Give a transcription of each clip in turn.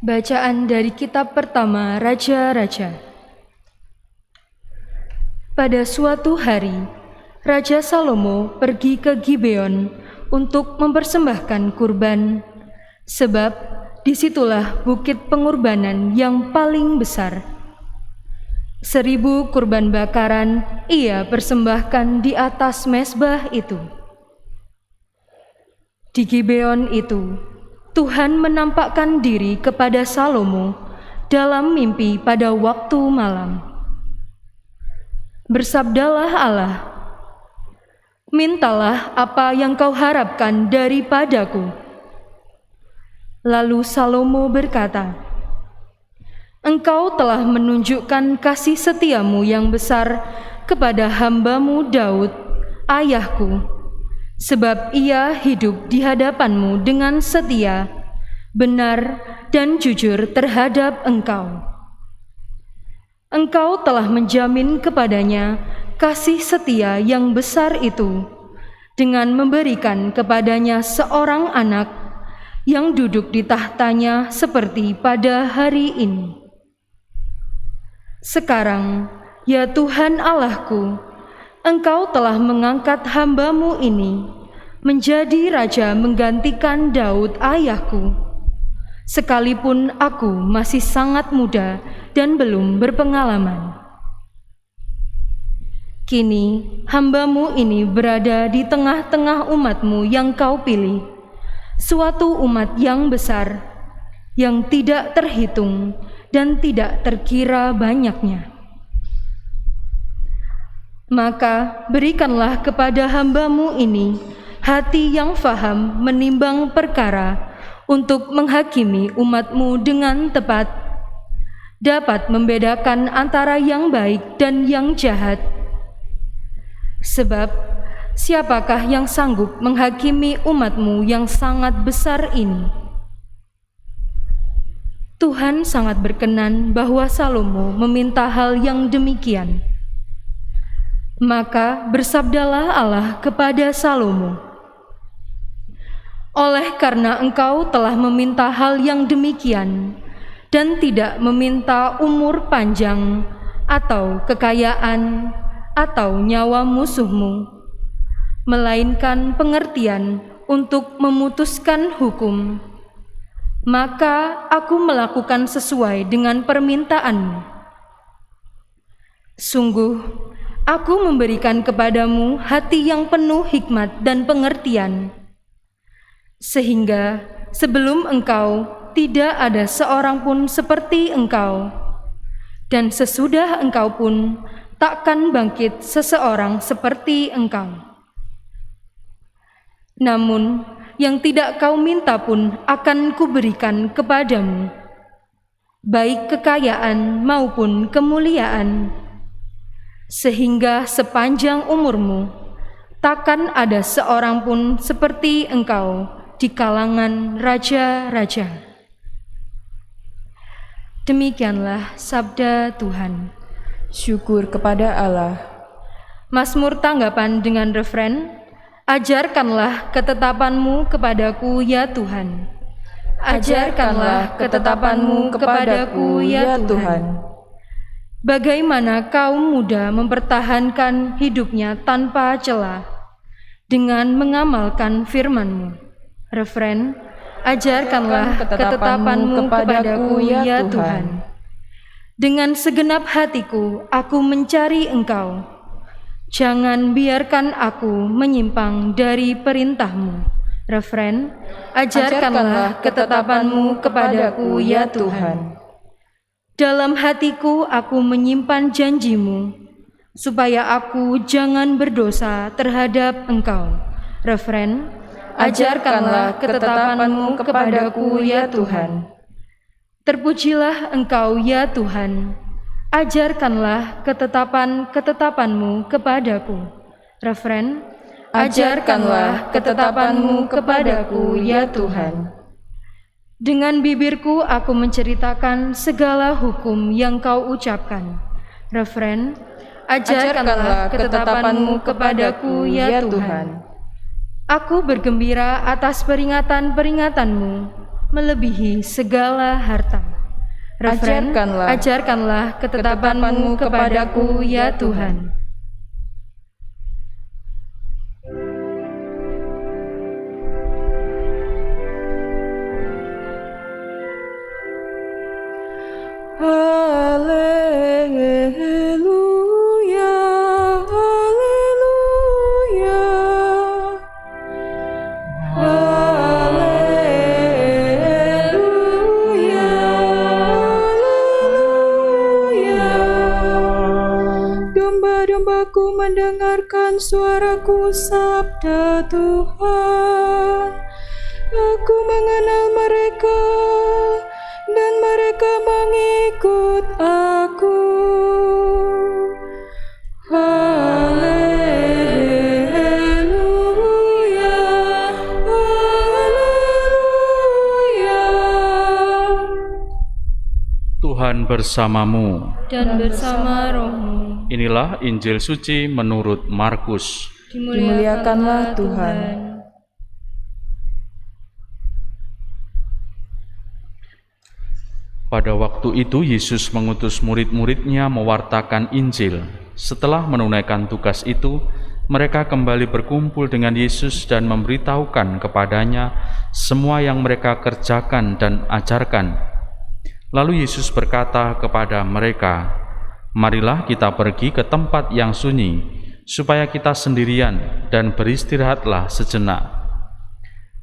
Bacaan dari kitab pertama Raja-Raja. Pada suatu hari, Raja Salomo pergi ke Gibeon untuk mempersembahkan kurban, sebab disitulah bukit pengorbanan yang paling besar. 1000 kurban bakaran ia persembahkan di atas mezbah itu. Di Gibeon itu, Tuhan menampakkan diri kepada Salomo dalam mimpi pada waktu malam. Bersabdalah Allah, "Mintalah apa yang kau harapkan daripadaku." Lalu Salomo berkata, "Engkau telah menunjukkan kasih setiamu yang besar kepada hamba-Mu Daud, ayahku, sebab ia hidup di hadapan-Mu dengan setia, benar, dan jujur terhadap Engkau. Engkau telah menjamin kepadanya kasih setia yang besar itu dengan memberikan kepadanya seorang anak yang duduk di tahtanya seperti pada hari ini. Sekarang, ya Tuhan Allahku, Engkau telah mengangkat hamba-Mu ini menjadi raja menggantikan Daud ayahku, sekalipun aku masih sangat muda dan belum berpengalaman. Kini hamba-Mu ini berada di tengah-tengah umat-Mu yang Kau pilih, suatu umat yang besar, yang tidak terhitung dan tidak terkira banyaknya. Maka berikanlah kepada hamba-Mu ini hati yang faham menimbang perkara untuk menghakimi umat-Mu dengan tepat, dapat membedakan antara yang baik dan yang jahat. Sebab siapakah yang sanggup menghakimi umat-Mu yang sangat besar ini?" Tuhan sangat berkenan bahwa Salomo meminta hal yang demikian. Maka bersabdalah Allah kepada Salomo, "Oleh karena engkau telah meminta hal yang demikian dan tidak meminta umur panjang atau kekayaan atau nyawa musuhmu, melainkan pengertian untuk memutuskan hukum, maka aku melakukan sesuai dengan permintaanmu. Sungguh, aku memberikan kepadamu hati yang penuh hikmat dan pengertian, sehingga sebelum engkau tidak ada seorang pun seperti engkau, dan sesudah engkau pun takkan bangkit seseorang seperti engkau. Namun, yang tidak kau minta pun akan kuberikan kepadamu, baik kekayaan maupun kemuliaan, sehingga sepanjang umurmu takkan ada seorang pun seperti engkau di kalangan raja-raja." Demikianlah sabda Tuhan. Syukur kepada Allah. Mazmur tanggapan dengan refren, "Ajarkanlah ketetapan-Mu kepadaku, ya Tuhan. Ajarkanlah ketetapan-Mu kepadaku, ya Tuhan." Bagaimana kaum muda mempertahankan hidupnya tanpa celah dengan mengamalkan firman-Mu. Refren, "Ajarkanlah ketetapan-Mu kepadaku, ya Tuhan. Dengan segenap hatiku aku mencari Engkau. Jangan biarkan aku menyimpang dari perintah-Mu." Refren, "Ajarkanlah ketetapan-Mu kepadaku, ya Tuhan. Dalam hatiku aku menyimpan janji-Mu, supaya aku jangan berdosa terhadap Engkau." Refren, "Ajarkanlah ketetapan-Mu kepadaku, ya Tuhan. Terpujilah Engkau, ya Tuhan. Ajarkanlah ketetapan-ketetapan-Mu kepadaku." Refren, "Ajarkanlah ketetapan-Mu kepadaku, ya Tuhan. Dengan bibirku aku menceritakan segala hukum yang Kau ucapkan." Refren, "Ajarkanlah ketetapan-Mu kepadaku, ya Tuhan. Aku bergembira atas peringatan-peringatan-Mu, melebihi segala harta. Referen, ajarkanlah ketetapan-Mu kepadaku, ya Tuhan. Haleluya, haleluya, haleluya, haleluya. Domba-dombaku mendengarkan suaraku, sabda Tuhan. Aku mengenal mereka, dan mereka mengikut aku. Haleluya, haleluya. Tuhan bersamamu. Dan bersama rohmu. Inilah Injil suci menurut Markus. Dimuliakanlah Tuhan. Pada waktu itu Yesus mengutus murid-muridnya mewartakan Injil. Setelah menunaikan tugas itu, mereka kembali berkumpul dengan Yesus dan memberitahukan kepadanya semua yang mereka kerjakan dan ajarkan. Lalu Yesus berkata kepada mereka, "Marilah kita pergi ke tempat yang sunyi, supaya kita sendirian dan beristirahatlah sejenak."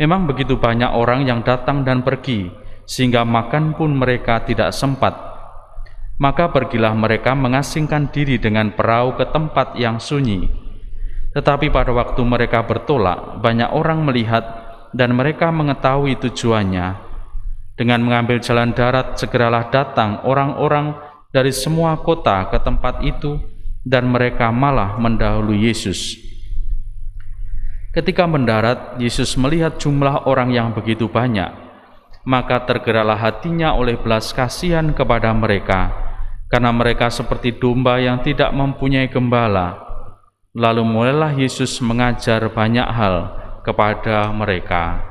Memang begitu banyak orang yang datang dan pergi, sehingga makan pun mereka tidak sempat. Maka pergilah mereka mengasingkan diri dengan perahu ke tempat yang sunyi. Tetapi pada waktu mereka bertolak, banyak orang melihat dan mereka mengetahui tujuannya. Dengan mengambil jalan darat, segeralah datang orang-orang dari semua kota ke tempat itu, dan mereka malah mendahului Yesus. Ketika mendarat, Yesus melihat jumlah orang yang begitu banyak, maka tergeraklah hatinya oleh belas kasihan kepada mereka, karena mereka seperti domba yang tidak mempunyai gembala. Lalu mulailah Yesus mengajar banyak hal kepada mereka.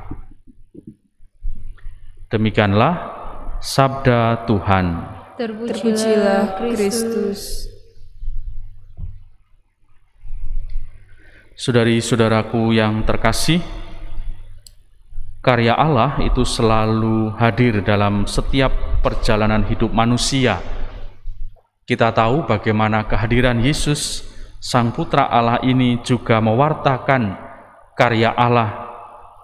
Demikianlah sabda Tuhan. Terpujilah Kristus. Saudari-saudaraku yang terkasih, karya Allah itu selalu hadir dalam setiap perjalanan hidup manusia. Kita tahu bagaimana kehadiran Yesus, Sang Putra Allah ini juga mewartakan karya Allah.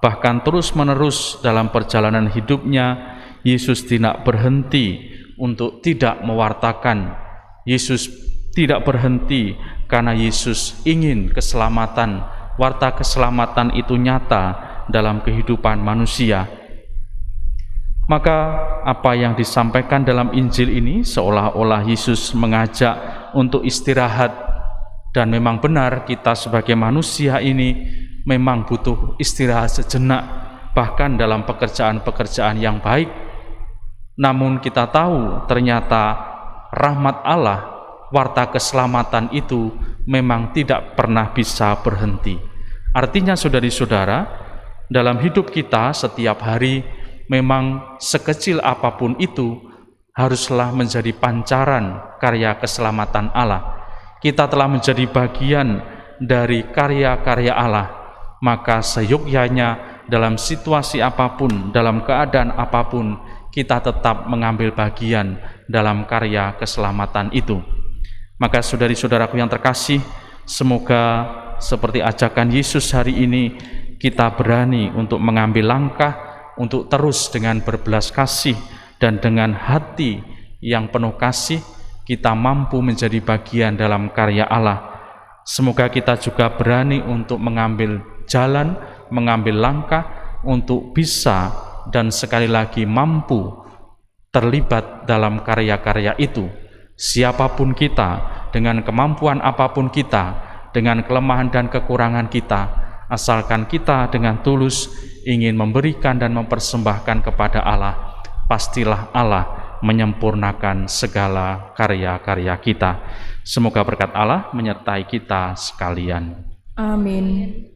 Bahkan terus-menerus dalam perjalanan hidupnya, Yesus tidak berhenti untuk tidak mewartakan. Yesus tidak berhenti karena Yesus ingin keselamatan. Warta keselamatan itu nyata dalam kehidupan manusia. Maka apa yang disampaikan dalam Injil ini seolah-olah Yesus mengajak untuk istirahat, dan memang benar kita sebagai manusia ini memang butuh istirahat sejenak, bahkan dalam pekerjaan-pekerjaan yang baik. Namun kita tahu ternyata rahmat Allah, warta keselamatan itu memang tidak pernah bisa berhenti. Artinya saudari-saudara, dalam hidup kita setiap hari memang sekecil apapun itu haruslah menjadi pancaran karya keselamatan Allah. Kita telah menjadi bagian dari karya-karya Allah, maka seyogyanya dalam situasi apapun, dalam keadaan apapun, kita tetap mengambil bagian dalam karya keselamatan itu. Maka saudari-saudaraku yang terkasih, semoga seperti ajakan Yesus hari ini, kita berani untuk mengambil langkah untuk terus dengan berbelas kasih dan dengan hati yang penuh kasih, kita mampu menjadi bagian dalam karya Allah. Semoga kita juga berani untuk mengambil jalan, mengambil langkah untuk bisa dan sekali lagi mampu terlibat dalam karya-karya itu. Siapapun kita, dengan kemampuan apapun kita, dengan kelemahan dan kekurangan kita, asalkan kita dengan tulus ingin memberikan dan mempersembahkan kepada Allah, pastilah Allah menyempurnakan segala karya-karya kita. Semoga berkat Allah menyertai kita sekalian. Amin.